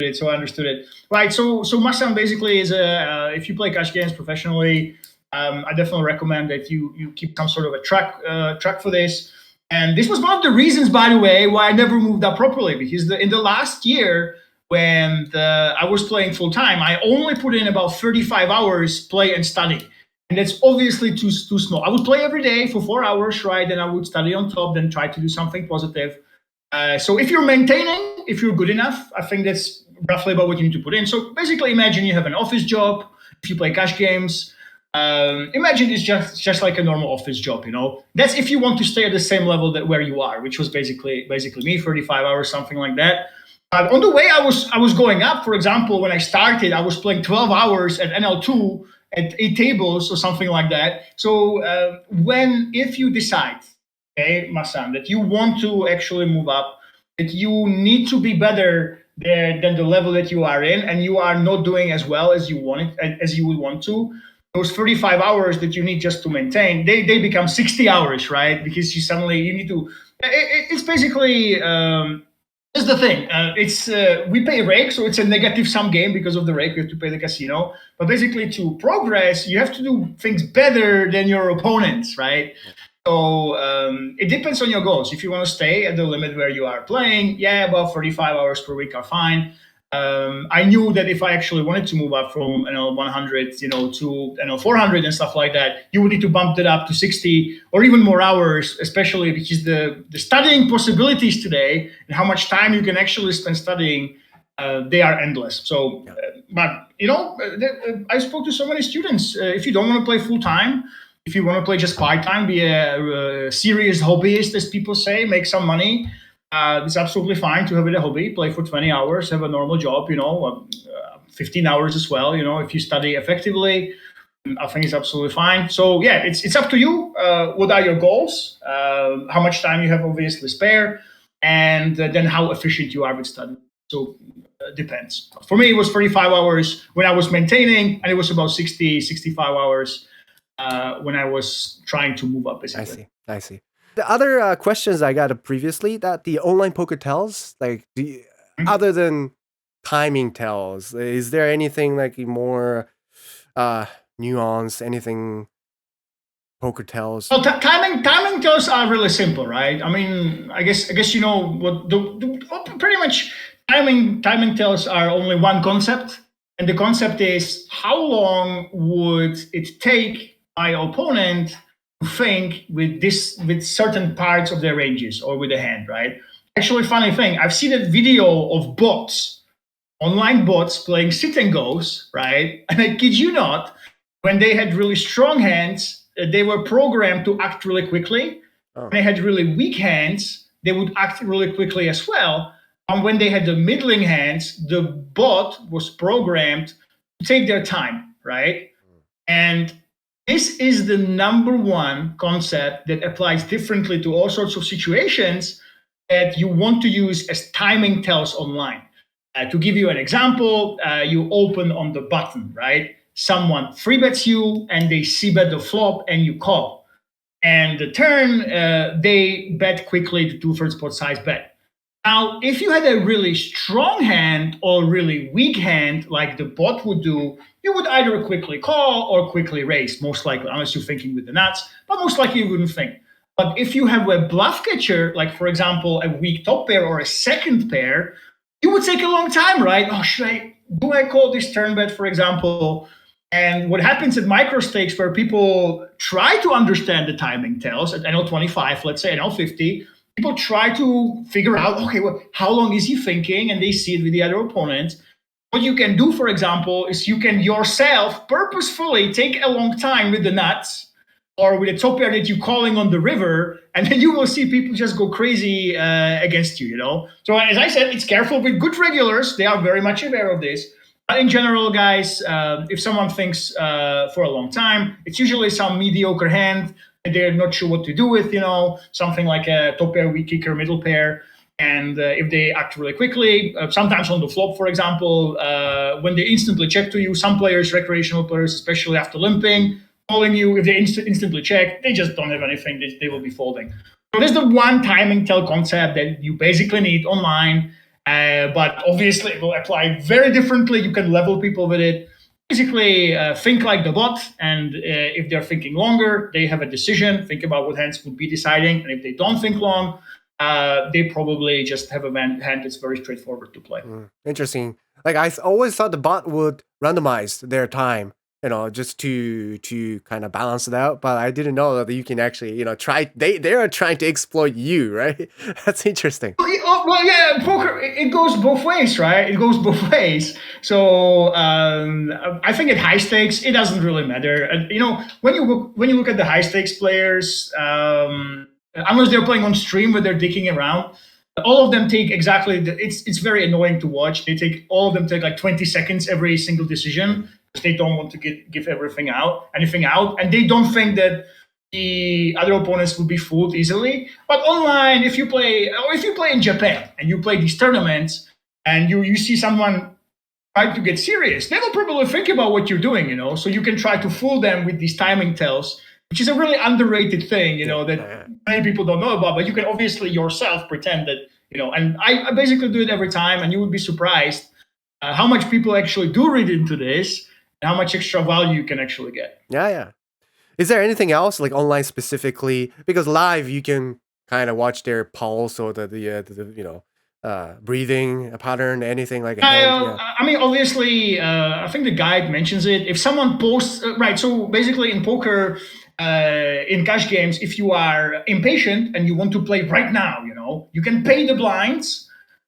understood it. Right. So Masan basically is if you play cash games professionally, I definitely recommend that you keep some sort of a track for this. And this was one of the reasons, by the way, why I never moved up properly, because in the last year when I was playing full time, I only put in about 35 hours play and study. And that's obviously too small. I would play every day for 4 hours, right? Then I would study on top, then try to do something positive. So if you're maintaining, if you're good enough, I think that's roughly about what you need to put in. So basically imagine you have an office job. If you play cash games, imagine it's just like a normal office job, you know. That's if you want to stay at the same level that where you are, which was basically me, 35 hours, something like that. On the way I was going up, for example, when I started, I was playing 12 hours at NL2 at 8 tables or something like that. So if you decide, okay, Masan, that you want to actually move up, that you need to be better there than the level that you are in, and you are not doing as well as you would want to, those 35 hours that you need just to maintain, they become 60 hours, right? Because you need to, it's basically, that's the thing. We pay rake, so it's a negative sum game because of the rake. We have to pay the casino. But basically, to progress, you have to do things better than your opponents, right? So it depends on your goals. If you want to stay at the limit where you are playing, about 35 hours per week are fine. I knew that if I actually wanted to move up from 100, to 400 and stuff like that, you would need to bump that up to 60 or even more hours, especially because the studying possibilities today and how much time you can actually spend studying, they are endless. So, but I spoke to so many students. If you don't want to play full time, if you want to play just part time, be a serious hobbyist, as people say, make some money. It's absolutely fine to have it a hobby, play for 20 hours, have a normal job, 15 hours as well. If you study effectively, I think it's absolutely fine. So yeah, it's up to you. What are your goals? How much time you have obviously spare, and then how efficient you are with study. So depends. For me, it was 35 hours when I was maintaining, and it was about 60, 65 hours when I was trying to move up, basically. I see. The other questions I got previously, that the online poker tells, like, other than timing tells, is there anything like more nuanced, anything poker tells? Well, timing tells are really simple, right? I mean, I guess you know what pretty much timing tells are only one concept, and the concept is how long would it take my opponent think with certain parts of their ranges or with the hand, right? Actually, funny thing, I've seen a video of online bots playing sit and goes, right? And I kid you not, when they had really strong hands, they were programmed to act really quickly. When they had really weak hands, they would act really quickly as well. And when they had the middling hands, the bot was programmed to take their time, right? And this is the number one concept that applies differently to all sorts of situations that you want to use as timing tells online. To give you an example, you open on the button, right? Someone free bets you and they c-bet the flop and you call. And the turn, they bet quickly the 2/3 pot size bet. Now, if you had a really strong hand or really weak hand, like the bot would do, you would either quickly call or quickly raise, most likely, unless you're thinking with the nuts, but most likely you wouldn't think. But if you have a bluff catcher, like, for example, a weak top pair or a second pair, you would take a long time, right? Oh, do I call this turn bet, for example? And what happens at micro stakes where people try to understand the timing tells, at NL25, let's say NL50, people try to figure out, okay, well, how long is he thinking? And they see it with the other opponent. What you can do, for example, is you can yourself purposefully take a long time with the nuts or with a top pair that you're calling on the river, and then you will see people just go crazy against you, So as I said, it's careful with good regulars. They are very much aware of this. But in general, guys, if someone thinks for a long time, it's usually some mediocre hand that they're not sure what to do with, something like a top pair, weak kicker, middle pair. And if they act really quickly, sometimes on the flop, for example, when they instantly check to you, some players, recreational players, especially after limping, calling you, if they instantly check, they just don't have anything, they will be folding. So there's the one timing tell concept that you basically need online. But obviously it will apply very differently. You can level people with it. Basically, think like the bot, and if they're thinking longer, they have a decision. Think about what hands would be deciding, and if they don't think long, they probably just have a hand that's very straightforward to play. Interesting. Like I always thought the bot would randomize their time, just to kind of balance it out. But I didn't know that you can actually, try. They are trying to exploit you, right? That's interesting. Well, yeah, poker, it goes both ways, right? It goes both ways. So I think at high stakes, it doesn't really matter. And, when you look at the high stakes players, unless they're playing on stream where they're dicking around, all of them take exactly, it's very annoying to watch. All of them take like 20 seconds every single decision, because they don't want to give anything out, and they don't think that the other opponents will be fooled easily. But online, if you play in Japan and you play these tournaments and you see someone trying to get serious, they will probably think about what you're doing, so you can try to fool them with these timing tells, which is a really underrated thing, that many people don't know about, but you can obviously yourself pretend that, and I basically do it every time, and you would be surprised how much people actually do read into this and how much extra value you can actually get. Yeah. Is there anything else, like online specifically? Because live, you can kind of watch their pulse or the breathing pattern, anything like that. I mean, obviously, I think the guide mentions it. If someone posts, right, so basically in poker, in cash games, if you are impatient and you want to play right now, you can pay the blinds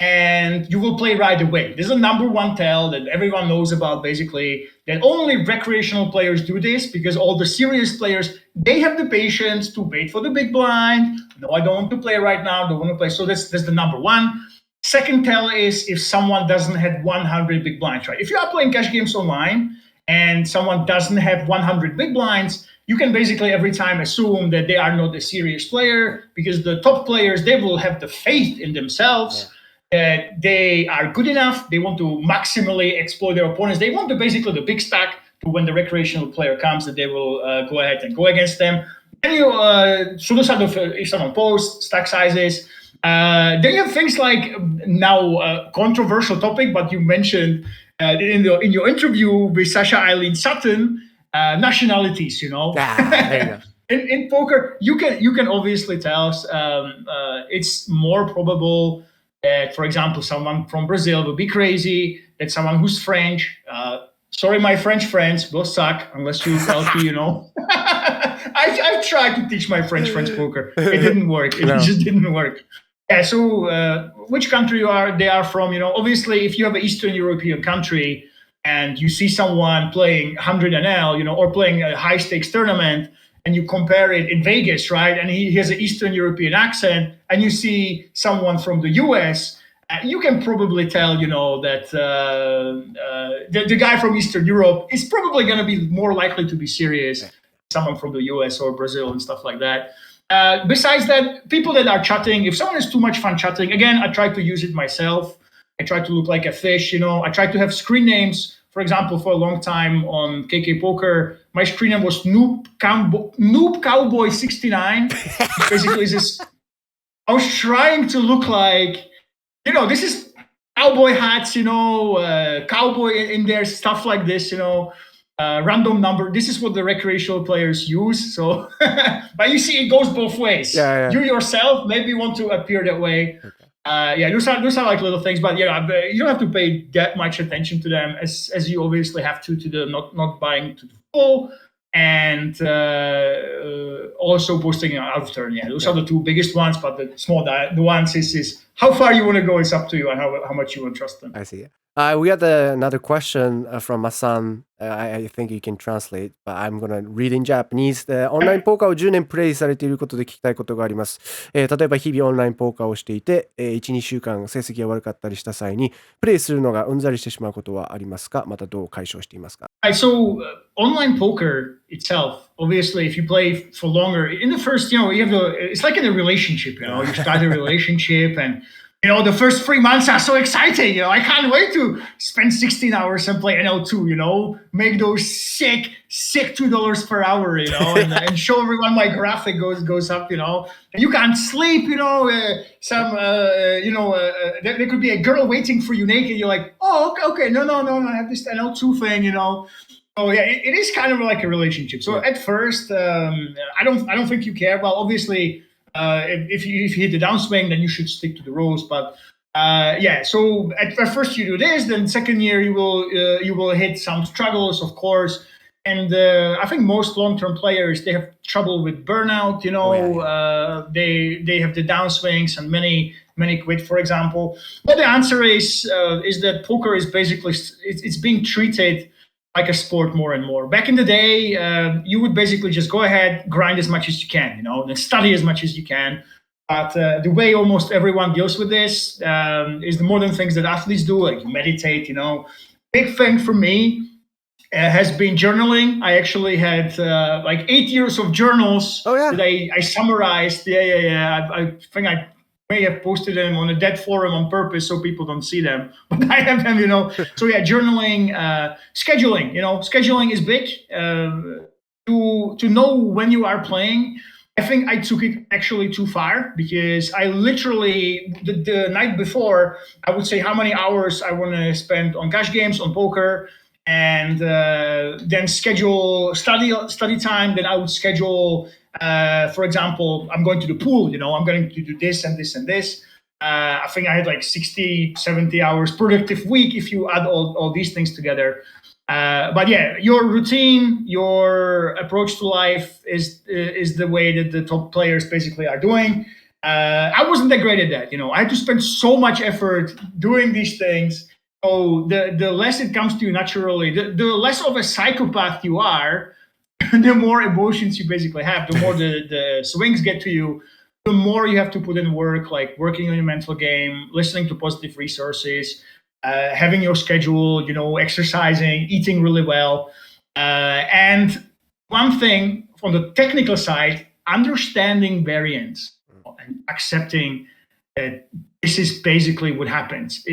and you will play right away. This is a number one tell that everyone knows about, basically, that only recreational players do this, because all the serious players, they have the patience to wait for the big blind. No, I don't want to play right now, don't want to play. So that's the number one. Second tell is if someone doesn't have 100 big blinds, right? If you are playing cash games online and someone doesn't have 100 big blinds, you can basically every time assume that they are not a serious player, because the top players, they will have the faith in themselves that they are good enough. They want to maximally exploit their opponents. They want basically the big stack to when the recreational player comes, that they will go ahead and go against them. Then you, if someone posts stack sizes, then you have things like now controversial topic, but you mentioned in your interview with Sasha Eileen Sutton, nationalities. There you go. In poker, you can obviously tell it's more probable that, for example, someone from Brazil will be crazy, that someone who's French, sorry, my French friends will suck unless you LP, I've tried to teach my French friends poker. It didn't work. It just didn't work. Yeah, so which country they are from, obviously if you have an Eastern European country and you see someone playing 100 NL, or playing a high stakes tournament, and you compare it in Vegas, right? And he has an Eastern European accent, and you see someone from the US, you can probably tell, that the guy from Eastern Europe is probably going to be more likely to be serious than someone from the US or Brazil and stuff like that. Besides that, people that are chatting, if someone has too much fun chatting, again, I try to use it myself. I try to look like a fish, I try to have screen names. For example, for a long time on KK Poker, my screen name was Noob Cowboy 69. Basically, I was trying to look like, this is cowboy hats, cowboy in there, stuff like this, random number. This is what the recreational players use. So, but you see, it goes both ways. Yeah. You yourself maybe want to appear that way. Those are like little things, but you don't have to pay that much attention to them as you obviously have to the not buying to the full, and also posting out of turn. Those are the two biggest ones, but the ones is how far you want to go is up to you, and how much you want to trust them. I see. We got another question from Masan. I think you can translate, but I'm gonna read in Japanese. オンラインポーカーを10年プレイされていることで聞きたいことがあります。例えば日々オンラインポーカーをしていて、1、2週間成績が悪かったりした際に、プレイするのがうんざりしてしまうことはありますか？またどう解消していますか？ Right, so online poker itself, obviously, if you play for longer, in the first, it's like in a relationship, you start a relationship and the first 3 months are so exciting. I can't wait to spend 16 hours and play NL2, make those sick $2 per hour, and show everyone my graphic goes up, and you can't sleep, there could be a girl waiting for you naked. You're like, oh, okay, no, I have this NL2 thing, Oh yeah, it is kind of like a relationship. So at first, I don't think you care. Well, obviously, if you hit the downswing, then you should stick to the rules. But so at first you do this, then second year you will hit some struggles, of course. And I think most long-term players, they have trouble with burnout. They have the downswings, and many quit, for example. But the answer is that poker is basically it's being treated like a sport more and more. Back in the day, you would basically just go ahead, grind as much as you can, and study as much as you can. But the way almost everyone deals with this is the modern things that athletes do, like meditate, Big thing for me has been journaling. I actually had like 8 years of journals that I summarized. I think I may have posted them on a dead forum on purpose so people don't see them, but I have them, So journaling, scheduling, scheduling is big. To know when you are playing, I think I took it actually too far, because I literally, the night before, I would say how many hours I want to spend on cash games, on poker, and then schedule study time. Then I would schedule, for example, I'm going to the pool, I'm going to do this and this and this. I think I had like 60, 70 hours productive week if you add all these things together. But yeah, your routine, your approach to life is the way that the top players basically are doing. I wasn't that great at that. I had to spend so much effort doing these things. So the less it comes to you naturally, the less of a psychopath you are, the more emotions you basically have, the more the swings get to you, the more you have to put in work, like working on your mental game, listening to positive resources, having your schedule, exercising, eating really well. And one thing from the technical side, understanding variance and accepting that this is basically what happens.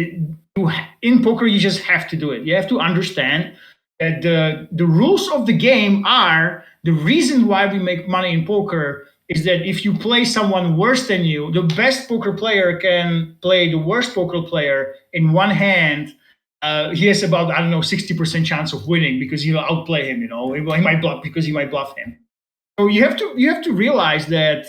In poker, you just have to do it. You have to understand that the rules of the game are the reason why we make money in poker is that if you play someone worse than you, the best poker player can play the worst poker player in one hand. He has about, 60% chance of winning because he'll outplay him, he might bluff because he might bluff him. So you have to realize that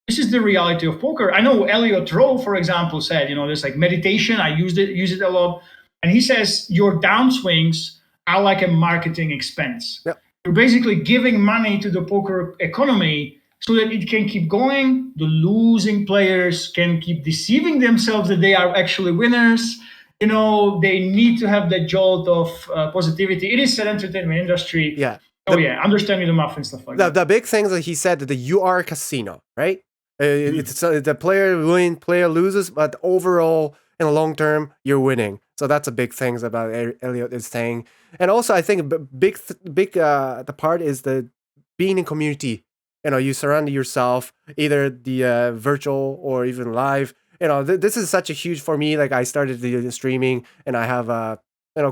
this is the reality of poker. I know Elliot Rowe, for example, said, there's like meditation. I use it a lot. And he says your downswings are like a marketing expense. Yep. You're basically giving money to the poker economy so that it can keep going. The losing players can keep deceiving themselves that they are actually winners. They need to have that jolt of positivity. It is an entertainment industry. Yeah. Understanding the math and stuff like that. The big things that he said that you are a casino, right? It's the player wins, player loses, but overall, in the long term, you're winning. So that's a big thing about Elliot is saying. And also, I think the part is the being in community. You surround yourself, either the virtual or even live. This is such a huge for me. Like I started the streaming, and I have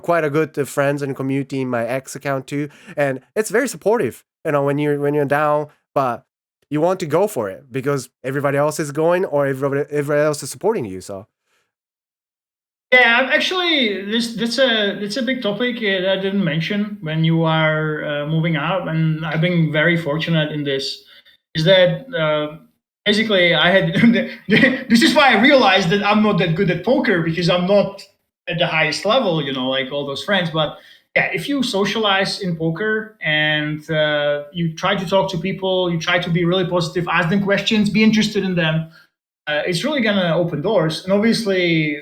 quite a good friends and community in my X account too, and it's very supportive. When you're down, but you want to go for it because everybody else is going or everybody else is supporting you. So. Yeah, actually, that's a big topic that I didn't mention when you are moving out, and I've been very fortunate in this. Is that basically I had this is why I realized that I'm not that good at poker because I'm not at the highest level, like all those friends. But yeah, if you socialize in poker and you try to talk to people, you try to be really positive, ask them questions, be interested in them, it's really gonna open doors. And obviously.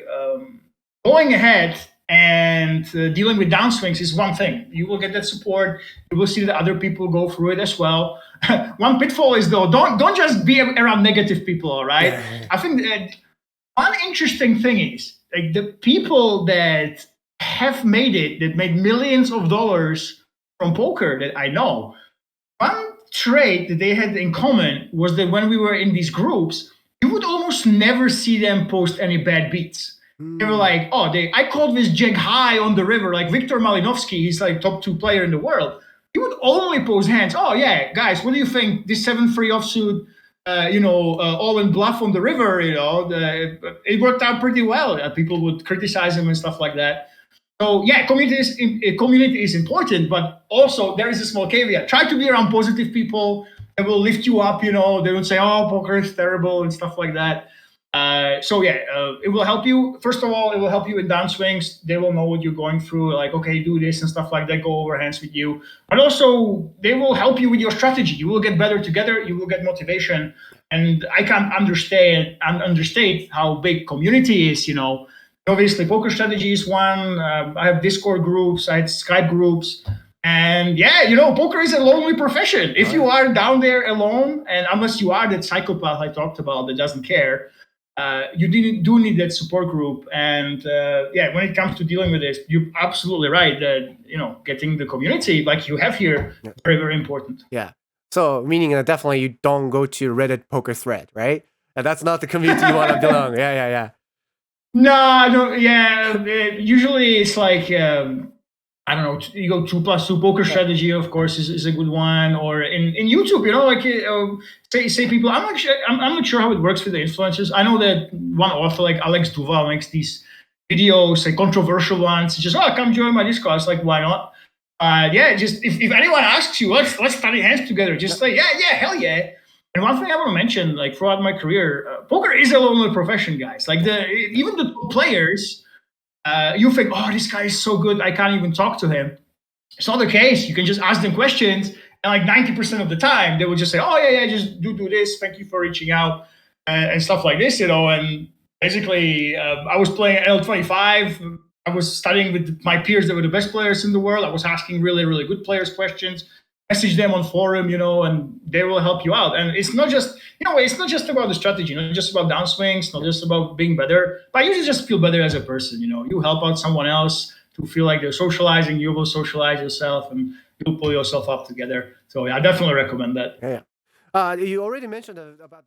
Going ahead and dealing with downswings is one thing. You will get that support. You will see that other people go through it as well. One pitfall is though, don't just be around negative people, all right? Yeah. I think that one interesting thing is like the people that have made it, that made millions of dollars from poker that I know, one trait that they had in common was that when we were in these groups, you would almost never see them post any bad beats. They were like, oh, I called this jag high on the river, like Viktor Malinovsky, he's like top 2 player in the world. He would only post hands. Oh yeah, guys, what do you think? This 7-3 offsuit, all in bluff on the river, it worked out pretty well. People would criticize him and stuff like that. So yeah, community is important, but also there is a small caveat. Try to be around positive people that will lift you up. They don't say, oh, poker is terrible and stuff like that. It will help you. First of all, it will help you in downswings. They will know what you're going through, like, okay, do this and stuff like that, go over hands with you. But also, they will help you with your strategy. You will get better together. You will get motivation. And I can't understate how big community is, Obviously, poker strategy is one. I have Discord groups. I have Skype groups. And poker is a lonely profession. If you are down there alone, and unless you are that psychopath I talked about that doesn't care, you do need that support group. And when it comes to dealing with this, you're absolutely right that getting the community like you have here very, very important. Yeah. So meaning that definitely you don't go to Reddit poker thread, right? And that's not the community you want to belong. Yeah. No, I don't. Yeah, usually it's like I don't know. You go 2+2 poker strategy, of course, is a good one. Or in YouTube, say people. I'm not sure how it works with the influencers. I know that one author like Alex Duval makes these videos, like controversial ones. Just come join my Discord. It's like, why not? Just if anyone asks you, let's study hands together. Just say hell yeah. And one thing I want to mention, like throughout my career, poker is a lonely profession, guys. Like even the players. You think, oh, this guy is so good, I can't even talk to him. It's not the case. You can just ask them questions, and like 90% of the time, they will just say, oh, yeah, just do this. Thank you for reaching out, and stuff like this, And basically, I was playing L25. I was studying with my peers that were the best players in the world. I was asking really, really good players questions. Message them on forum, and they will help you out. And it's not just, it's not just about the strategy, not just about downswings, not just about being better, but you just feel better as a person. You help out someone else to feel like they're socializing, you will socialize yourself, and you'll pull yourself up together. So I definitely recommend that. Yeah. You already mentioned about